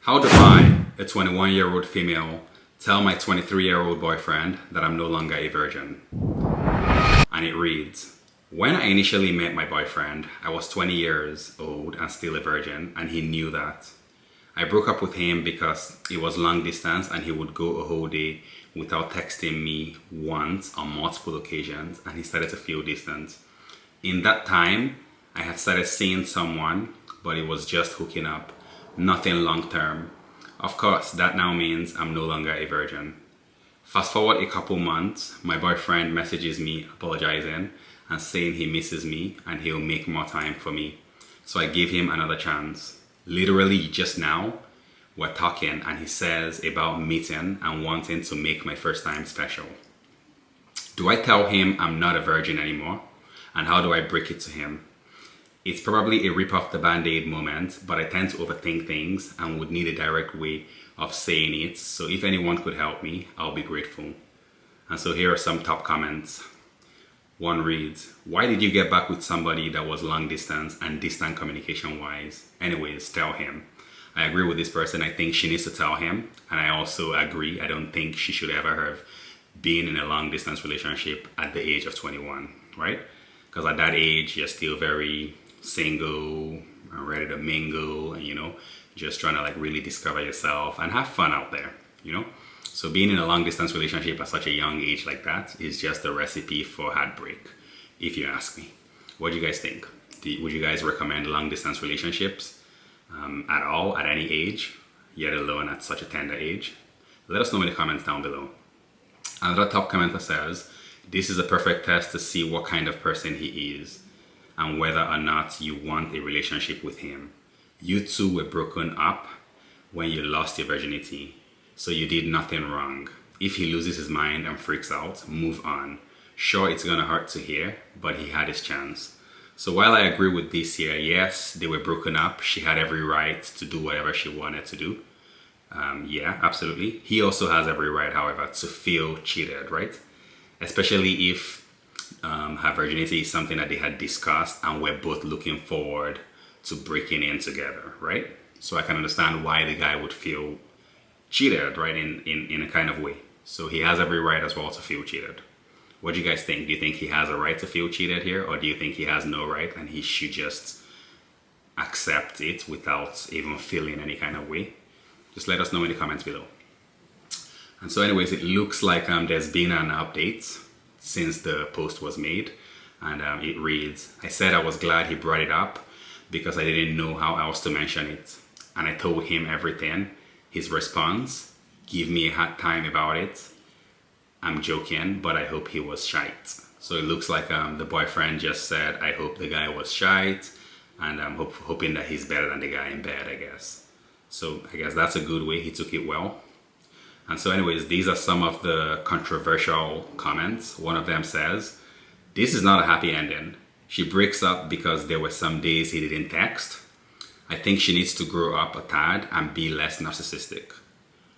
How do I, a 21-year-old female, tell my 23-year-old boyfriend that I'm no longer a virgin? And it reads, when I initially met my boyfriend, I was 20 years old and still a virgin, and he knew that. I broke up with him because it was long distance and he would go a whole day without texting me once on multiple occasions, and he started to feel distant. In that time, I had started seeing someone, but it was just hooking up, nothing long term. Of course, that now means I'm no longer a virgin. Fast forward a couple months, my boyfriend messages me apologizing and saying he misses me and he'll make more time for me. So I give him another chance. Literally just now, we're talking and he says about meeting and wanting to make my first time special. Do I tell him I'm not a virgin anymore? And how do I break it to him? It's probably a rip off the band-aid moment, but I tend to overthink things and would need a direct way of saying it. So if anyone could help me, I'll be grateful. And so here are some top comments. One reads, why did you get back with somebody that was long distance and distant communication wise? Anyways, tell him. I agree with this person. I think she needs to tell him. And I also agree. I don't think she should ever have been in a long distance relationship at the age of 21, right? Because at that age, you're still very single and ready to mingle and, just trying to like really discover yourself and have fun out there, So being in a long distance relationship at such a young age like that is just a recipe for heartbreak, if you ask me. What do you guys think? Would you guys recommend long distance relationships at all, at any age, yet alone at such a tender age? Let us know in the comments down below. Another top commenter says, this is a perfect test to see what kind of person he is and whether or not you want a relationship with him. You two were broken up when you lost your virginity, so you did nothing wrong. If he loses his mind and freaks out, move on. Sure, it's gonna hurt to hear, but he had his chance. So while I agree with this here, yes, they were broken up. She had every right to do whatever she wanted to do. Yeah, absolutely. He also has every right, however, to feel cheated, right? Especially if her virginity is something that they had discussed and we're both looking forward to breaking in together, right? So I can understand why the guy would feel cheated, right, in a kind of way. So he has every right as well to feel cheated. What do you guys think? Do you think he has a right to feel cheated here, or do you think he has no right and he should just accept it without even feeling any kind of way? Just let us know in the comments below. And so anyways, it looks like there's been an update since the post was made, and it reads, I said I was glad he brought it up because I didn't know how else to mention it, and I told him everything. His response, give me a hard time about it. I'm joking, but I hope he was shite. So it looks like the boyfriend just said, I hope the guy was shite, and I'm hoping that he's better than the guy in bed, I guess. So I guess that's a good way. He took it well. And so anyways, these are some of the controversial comments. One of them says, this is not a happy ending. She breaks up because there were some days he didn't text. I think she needs to grow up a tad and be less narcissistic.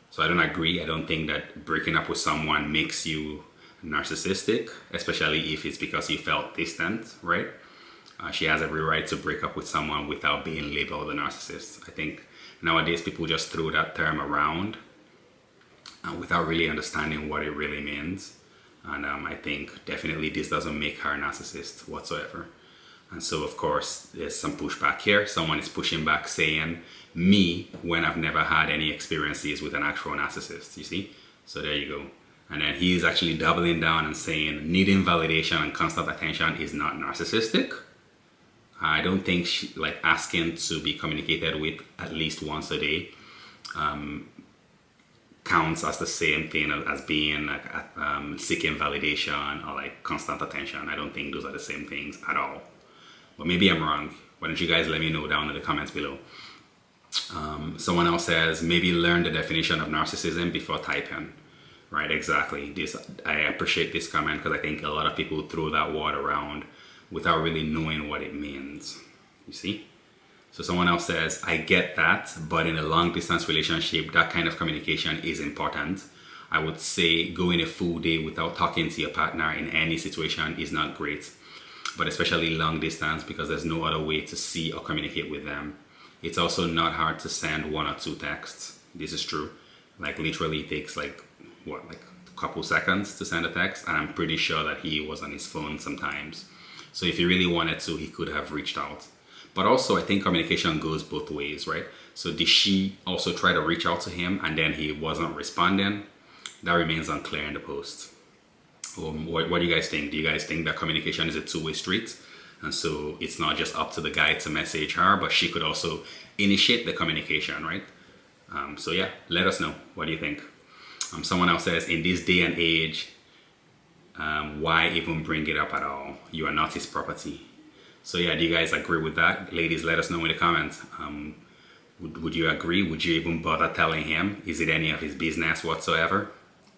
So I don't agree. I don't think that breaking up with someone makes you narcissistic, especially if it's because you felt distant, right? She has every right to break up with someone without being labeled a narcissist. I think nowadays people just throw that term around without really understanding what it really means. And I think definitely this doesn't make her a narcissist whatsoever. And so of course there's some pushback here. Someone is pushing back saying, me, when I've never had any experiences with an actual narcissist, you see? So there you go. And then he's actually doubling down and saying needing validation and constant attention is not narcissistic. I don't think like asking to be communicated with at least once a day counts as the same thing as being like seeking validation or like constant attention. I don't think those are the same things at all. But maybe I'm wrong. Why don't you guys let me know down in the comments below. Someone else says, maybe learn the definition of narcissism before typing. Right, exactly. I appreciate this comment because I think a lot of people throw that word around without really knowing what it means. You see? So someone else says, I get that, but in a long distance relationship, that kind of communication is important. I would say going a full day without talking to your partner in any situation is not great, but especially long distance because there's no other way to see or communicate with them. It's also not hard to send 1 or 2 texts. This is true. Like literally it takes like a couple seconds to send a text, and I'm pretty sure that he was on his phone sometimes. So if he really wanted to, he could have reached out. But also I think communication goes both ways, right? So did she also try to reach out to him and then he wasn't responding? That remains unclear in the post. What do you guys think? Do you guys think that communication is a two-way street? And so it's not just up to the guy to message her, but she could also initiate the communication, right? So yeah, let us know. What do you think? Someone else says, in this day and age, why even bring it up at all? You are not his property. So yeah, do you guys agree with that? Ladies, let us know in the comments. Would you agree? Would you even bother telling him? Is it any of his business whatsoever?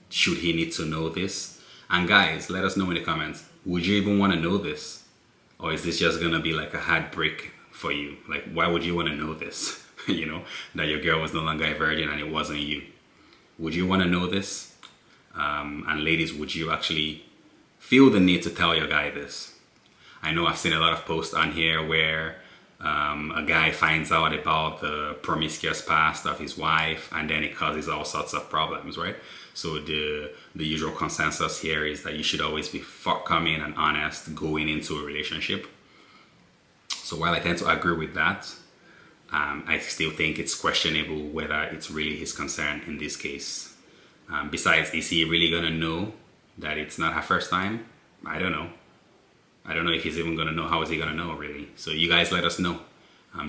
Should he need to know this? And guys, let us know in the comments. Would you even want to know this? Or is this just going to be like a heartbreak for you? Like, why would you want to know this? You know, that your girl was no longer a virgin and it wasn't you. Would you want to know this? And ladies, would you actually feel the need to tell your guy this? I know I've seen a lot of posts on here where a guy finds out about the promiscuous past of his wife and then it causes all sorts of problems, right? So the usual consensus here is that you should always be forthcoming and honest going into a relationship. So while I tend to agree with that, I still think it's questionable whether it's really his concern in this case. Besides, is he really gonna know that it's not her first time? I don't know. I don't know if he's even gonna know. How is he gonna know, really? So you guys let us know.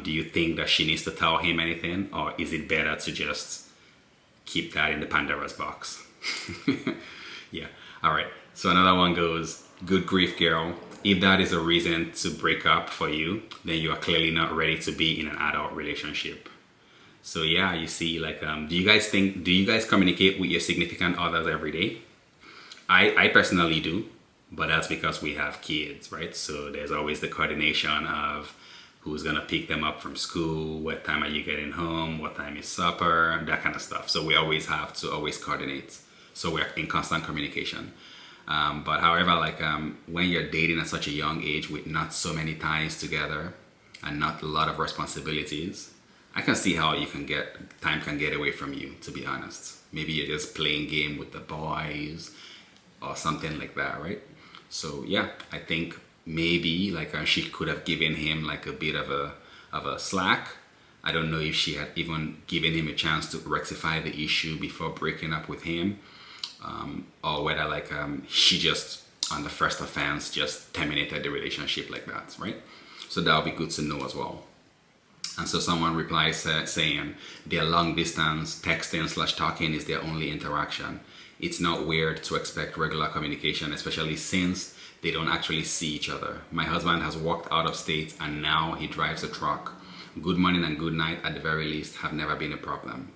Do you think that she needs to tell him anything, or is it better to just keep that in the Pandora's box? Yeah. All right. So another one goes, good grief, girl. If that is a reason to break up for you, then you are clearly not ready to be in an adult relationship. So yeah, you see, like, do you guys communicate with your significant others every day? I personally do, but that's because we have kids, right? So there's always the coordination of who's gonna pick them up from school, what time are you getting home, what time is supper, that kind of stuff. So we always have to coordinate. So we're in constant communication. But however, like when you're dating at such a young age with not so many ties together and not a lot of responsibilities, I can see how time can get away from you, to be honest. Maybe you're just playing game with the boys or something like that, right? So yeah, I think maybe like she could have given him like a bit of a slack. I don't know if she had even given him a chance to rectify the issue before breaking up with him, or whether like she just on the first offense just terminated the relationship like that, right? So that would be good to know as well. And so someone replies saying their long distance texting/talking is their only interaction. It's not weird to expect regular communication, especially since they don't actually see each other. My husband has walked out of state and now he drives a truck. Good morning and good night at the very least have never been a problem.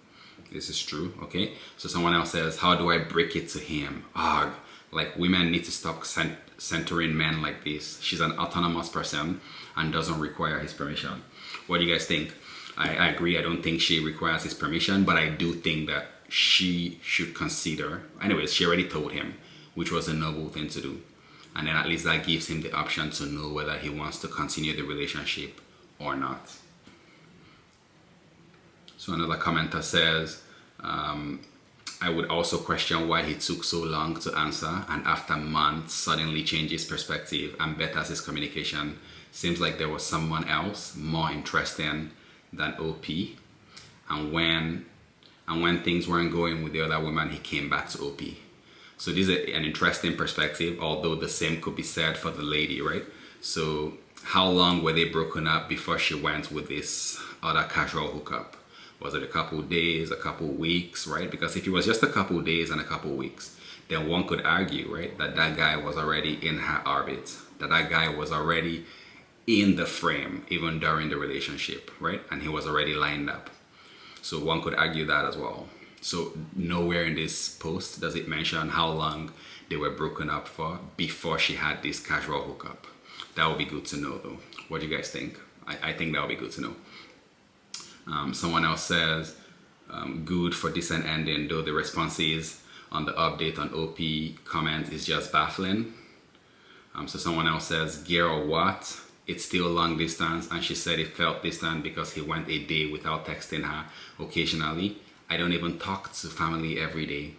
This is true, okay? So someone else says, how do I break it to him? Ugh, like women need to stop centering men like this. She's an autonomous person and doesn't require his permission. What do you guys think? I agree, I don't think she requires his permission, but I do think that she should consider, anyways, she already told him, which was a noble thing to do. And then at least that gives him the option to know whether he wants to continue the relationship or not. So another commenter says, I would also question why he took so long to answer and after months suddenly changed his perspective and betters his communication. Seems like there was someone else more interesting than OP. And when things weren't going with the other woman, he came back to OP. So this is an interesting perspective, although the same could be said for the lady, right? So how long were they broken up before she went with this other casual hookup? Was it a couple of days, a couple of weeks, right? Because if it was just a couple of days and a couple of weeks, then one could argue, right, that that guy was already in her orbit, that guy was already in the frame even during the relationship, right? And he was already lined up. So one could argue that as well. So nowhere in this post does it mention how long they were broken up for before she had this casual hookup. That would be good to know though. What do you guys think? I think that would be good to know. Someone else says, good for decent ending, though the responses on the update on OP comment is just baffling. So someone else says, girl what? it's still long distance, and she said it felt distant because he went a day without texting her occasionally. I don't even talk to family every day.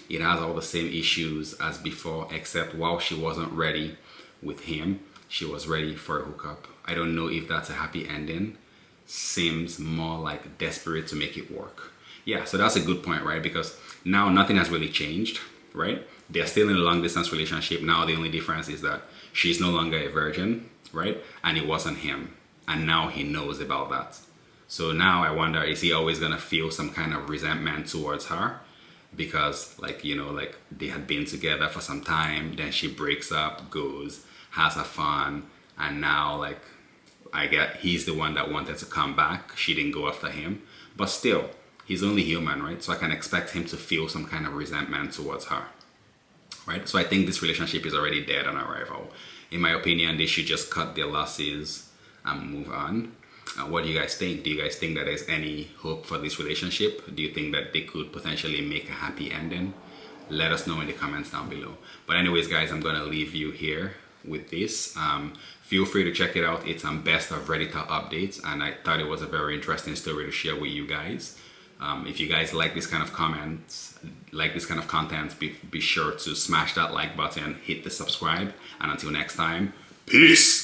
It has all the same issues as before, except while she wasn't ready with him, she was ready for a hookup. I don't know if that's a happy ending. Seems more like desperate to make it work. Yeah, so that's a good point, right? Because now nothing has really changed, right? They're still in a long distance relationship. Now the only difference is that she's no longer a virgin, right? And it wasn't him. And now he knows about that. So now I wonder, is he always gonna feel some kind of resentment towards her? Because like, like they had been together for some time, then she breaks up, goes, has her fun, and now like I get he's the one that wanted to come back. She didn't go after him. But still, he's only human, right? So I can expect him to feel some kind of resentment towards her. Right? So I think this relationship is already dead on arrival. In my opinion, they should just cut their losses and move on. What do you guys think? Do you guys think that there's any hope for this relationship? Do you think that they could potentially make a happy ending? Let us know in the comments down below. But anyways, guys, I'm going to leave you here with this. Feel free to check it out. It's on Best of Redditor Updates, and I thought it was a very interesting story to share with you guys. If you guys like this kind of comments, like this kind of content, be sure to smash that like button, hit the subscribe, and until next time, peace!